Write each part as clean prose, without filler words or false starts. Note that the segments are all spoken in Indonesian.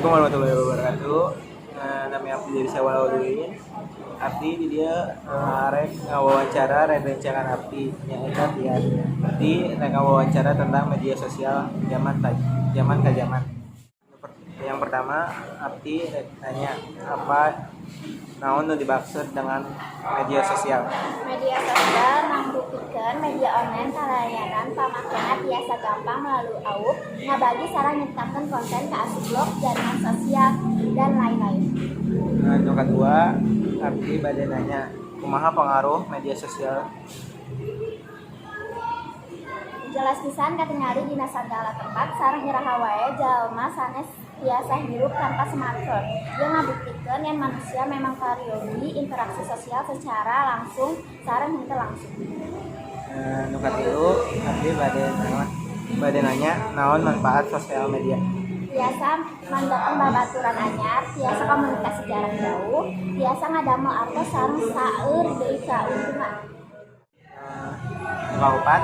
Assalamualaikum warahmatullahi wabarakatuh. Nama Abdi dari Sawaludin. Abdi di dia rek ngawawancara rencangan Abdi yang edat ya. Abdi rek ngawawancara tentang media sosial zaman ke zaman. Yang pertama Abdi rek nanya apa naon nu dimaksud dengan media sosial. Media sosial mengrupikeun media online kalayanan pamakena biasa gampang melalui AUP, ngabagi sareng nyiptakeun konten ke asup blog, jaringan sosial, dan lain-lain. Yang kedua, Abdi bade nanya kumaha pengaruh media sosial. Jelas pisan katingali dina sagala tempat sareng iraha wae jalma sanes biasa hirup tanpa smartphone. Dia ngabuktikeun yen manusia memang pariogi interaksi sosial secara langsung sareng henteu langsung. Nu katilu, Abdi bade nanya naon manfaat sosial media. Biasa mandatang babaturan anyar, biasa komunikasi jarak jauh, biasa ngadamel artos sareng saeur deui kauntungan. Kaopat,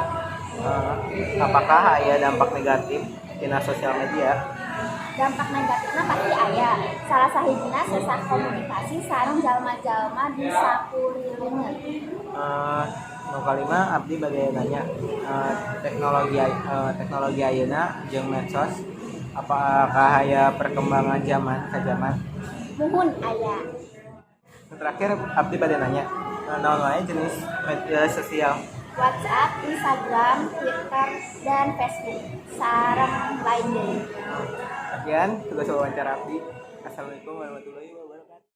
apakah aya dampak negatif tina sosial media? Dampak negatifnya pasti aya. Salah sahijina sesat komunikasi sareng jalma-jalma di sakurilingeun. Nu kalima Abdi bade nanya teknologi ayeuna jeung medsos apakah aya perkembangan zaman ke zaman? Muhun aya. Terakhir Abdi bade nanya naon wae jenis media sosial. WhatsApp, Instagram, Twitter, dan Facebook sareng lain deui. Sekian tugas wawancara Abdi. Assalamualaikum warahmatullahi wabarakatuh.